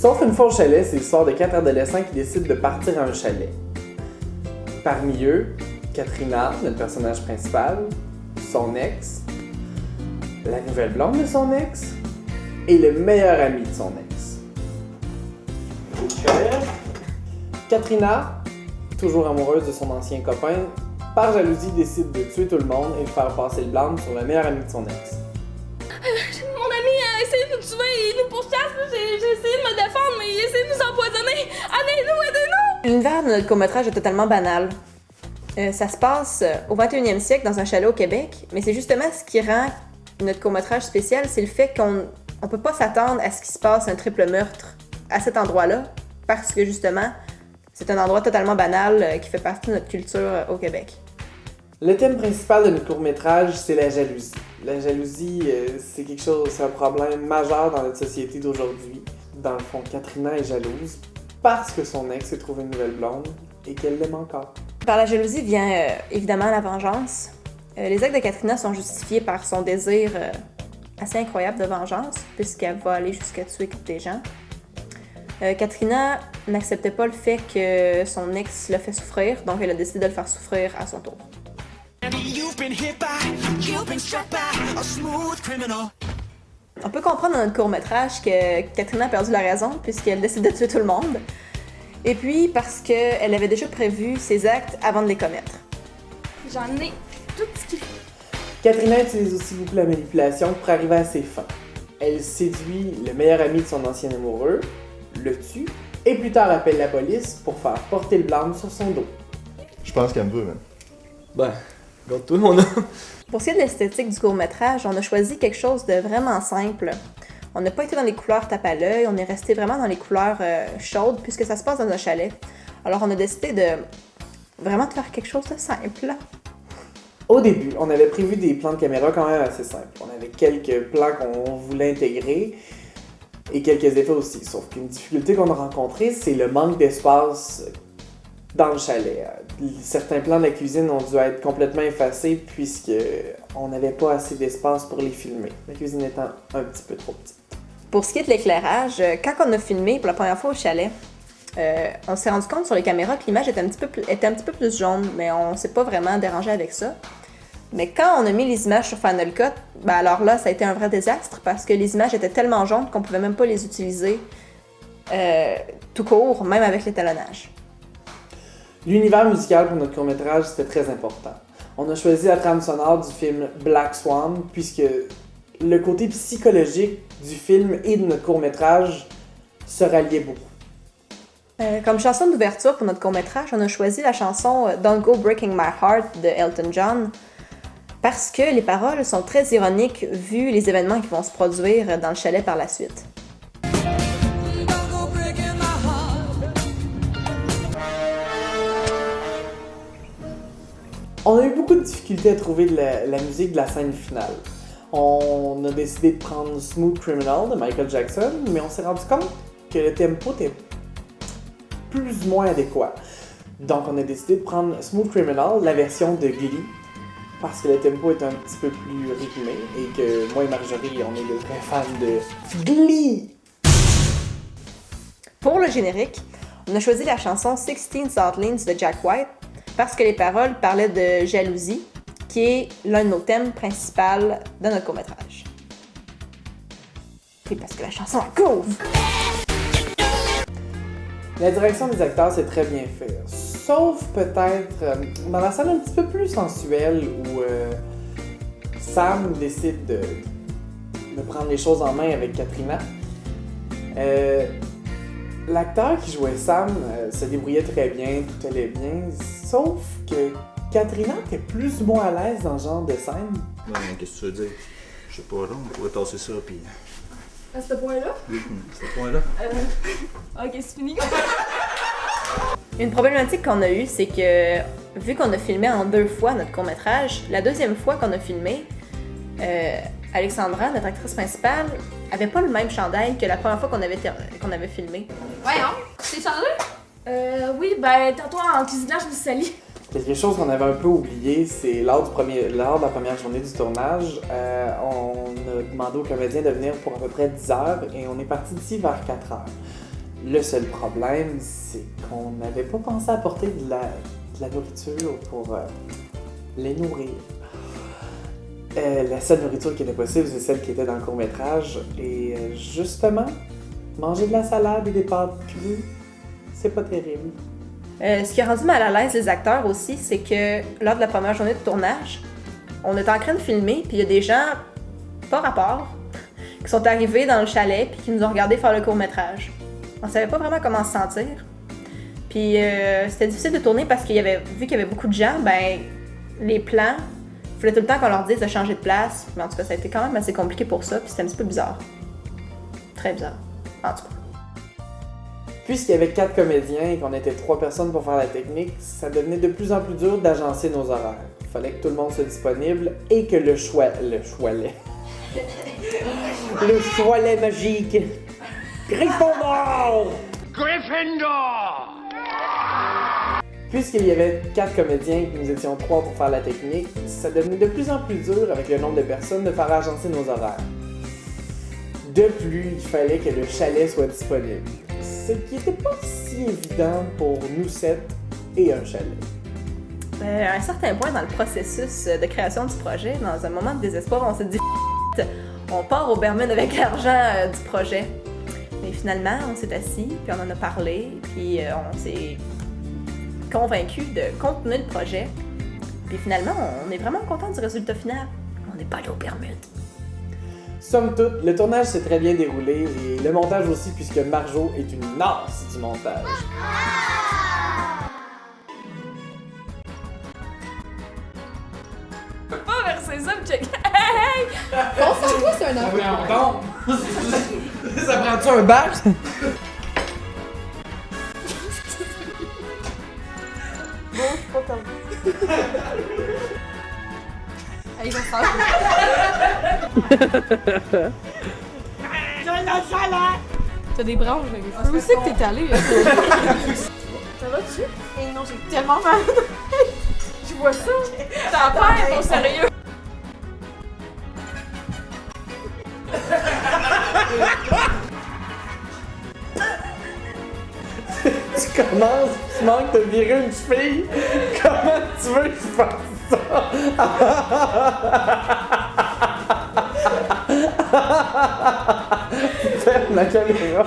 Sauf une fois au chalet, c'est l'histoire de 4 adolescents qui décident de partir à un chalet. Parmi eux, Katrina, notre personnage principal, son ex, la nouvelle blonde de son ex et le meilleur ami de son ex. Katrina, toujours amoureuse de son ancien copain, par jalousie décide de tuer tout le monde et de faire passer le blâme sur le meilleur ami de son ex. Mon ami a essayé de nous tuer, il nous pourchasse, j'ai essayé de me défendre, mais il a essayé de nous empoisonner. Aidez-nous, aidez-nous! L'univers de notre court-métrage est totalement banal. Ça se passe au 21e siècle dans un chalet au Québec, mais c'est justement ce qui rend notre court-métrage spécial, c'est le fait qu'on peut pas s'attendre à ce qu'il se passe un triple meurtre à cet endroit-là, parce que justement, c'est un endroit totalement banal qui fait partie de notre culture au Québec. Le thème principal de notre court-métrage, c'est la jalousie. La jalousie, c'est un problème majeur dans notre société d'aujourd'hui. Dans le fond, Katrina est jalouse parce que son ex s'est trouvé une nouvelle blonde et qu'elle l'aime encore. Par la jalousie vient évidemment la vengeance. Les actes de Katrina sont justifiés par son désir assez incroyable de vengeance, puisqu'elle va aller jusqu'à tuer des gens. Katrina n'acceptait pas le fait que son ex le fait souffrir, donc elle a décidé de le faire souffrir à son tour. On peut comprendre dans notre court-métrage que Katrina a perdu la raison, puisqu'elle décide de tuer tout le monde. Et puis parce qu'elle avait déjà prévu ses actes avant de les commettre. J'en ai tout ce qu'il faut. Katrina utilise aussi beaucoup la manipulation pour arriver à ses fins. Elle séduit le meilleur ami de son ancien amoureux, le tue, et plus tard appelle la police pour faire porter le blâme sur son dos. Je pense qu'elle me veut, man. Ben, regarde-toi, mon homme. Pour ce qui est de l'esthétique du court-métrage, on a choisi quelque chose de vraiment simple. On n'a pas été dans les couleurs tape à l'œil, on est resté vraiment dans les couleurs chaudes puisque ça se passe dans un chalet. Alors on a décidé de vraiment de faire quelque chose de simple. Au début, on avait prévu des plans de caméra quand même assez simples. On avait quelques plans qu'on voulait intégrer et quelques effets aussi. Sauf qu'une difficulté qu'on a rencontrée, c'est le manque d'espace dans le chalet. Certains plans de la cuisine ont dû être complètement effacés puisqu'on n'avait pas assez d'espace pour les filmer. La cuisine étant un petit peu trop petite. Pour ce qui est de l'éclairage, quand on a filmé pour la première fois au chalet, on s'est rendu compte sur les caméras que l'image était un petit peu plus jaune, mais on s'est pas vraiment dérangé avec ça. Mais quand on a mis les images sur Final Cut, ben alors là, ça a été un vrai désastre parce que les images étaient tellement jaunes qu'on pouvait même pas les utiliser tout court, même avec l'étalonnage. L'univers musical pour notre court-métrage, c'était très important. On a choisi la trame sonore du film Black Swan puisque le côté psychologique du film et de notre court-métrage se ralliait beaucoup. Comme chanson d'ouverture pour notre court-métrage, on a choisi la chanson Don't Go Breaking My Heart de Elton John parce que les paroles sont très ironiques vu les événements qui vont se produire dans le chalet par la suite. On a eu beaucoup de difficultés à trouver la musique de la scène finale. On a décidé de prendre Smooth Criminal de Michael Jackson, mais on s'est rendu compte que le tempo était plus ou moins adéquat. Donc on a décidé de prendre Smooth Criminal, la version de Glee, parce que le tempo est un petit peu plus rythmé et que moi et Marjorie, on est de très fans de Glee. Pour le générique, on a choisi la chanson 16 Saltlines de Jack White parce que les paroles parlaient de jalousie, qui est l'un de nos thèmes principaux de notre court-métrage. Et parce que la chanson est cool! La direction des acteurs, c'est très bien fait. Sauf peut-être dans la scène un petit peu plus sensuelle où Sam décide de prendre les choses en main avec Katrina. L'acteur qui jouait Sam se débrouillait très bien, tout allait bien, sauf que Katrina était plus ou moins à l'aise dans ce genre de scène. Ouais, qu'est-ce que tu veux dire? Je sais pas, là, on pourrait tasser ça, puis... À ce point-là? Ce point-là? Ok, c'est fini. Une problématique qu'on a eue, c'est que vu qu'on a filmé en 2 fois notre court-métrage, la deuxième fois qu'on a filmé, Alexandra, notre actrice principale, avait pas le même chandail que la première fois qu'on avait filmé. Voyons, t'es changé? Oui, ben tantôt en cuisinant, je me suis salie. Quelque chose qu'on avait un peu oublié, c'est lors de la première journée du tournage, on a demandé aux comédiens de venir pour à peu près 10 heures et on est parti d'ici vers 4 heures. Le seul problème, c'est qu'on n'avait pas pensé à apporter de la nourriture pour les nourrir. La seule nourriture qui était possible, c'est celle qui était dans le court-métrage. Et justement, manger de la salade et des pâtes crues, c'est pas terrible. Ce qui a rendu mal à l'aise les acteurs aussi, c'est que lors de la première journée de tournage, on était en train de filmer, puis il y a des gens, pas rapport, qui sont arrivés dans le chalet puis qui nous ont regardé faire le court-métrage. On savait pas vraiment comment se sentir. Puis c'était difficile de tourner parce vu qu'il y avait beaucoup de gens, ben les plans, il fallait tout le temps qu'on leur dise de changer de place. Mais en tout cas, ça a été quand même assez compliqué pour ça, puis c'était un petit peu bizarre. Très bizarre, en tout cas. Puisqu'il y avait 4 comédiens et qu'on était 3 personnes pour faire la technique, ça devenait de plus en plus dur d'agencer nos horaires. Il fallait que tout le monde soit disponible et que le choilet magique. Gryffondor! Gryffindor! Puisqu'il y avait 4 comédiens et que nous étions 3 pour faire la technique, ça devenait de plus en plus dur avec le nombre de personnes de faire agencer nos horaires. De plus, il fallait que le chalet soit disponible. Ce qui n'était pas si évident pour nous 7 et un chalet. À un certain point dans le processus de création du projet, dans un moment de désespoir, on s'est dit on part au Bermude avec l'argent du projet. Mais finalement, on s'est assis, puis on en a parlé, puis on s'est convaincu de continuer le projet. Puis finalement, on est vraiment content du résultat final. On n'est pas allé au Bermude. Somme toute, le tournage s'est très bien déroulé et le montage aussi, puisque Marjo est une nasse du montage. Je peux pas verser ça, check. Hey! Concentre-toi, c'est un enfant. Ça prend-tu un bac? Hey, il va se faire. T'as des branches, mais où c'est que t'es allé? Ça va-tu? Eh non, j'ai tellement mal. Je vois ça. T'en perds, ton sérieux. Tu commences, tu manques de virer une fille. Comment tu veux que je fasse ça? Ferme la caméra.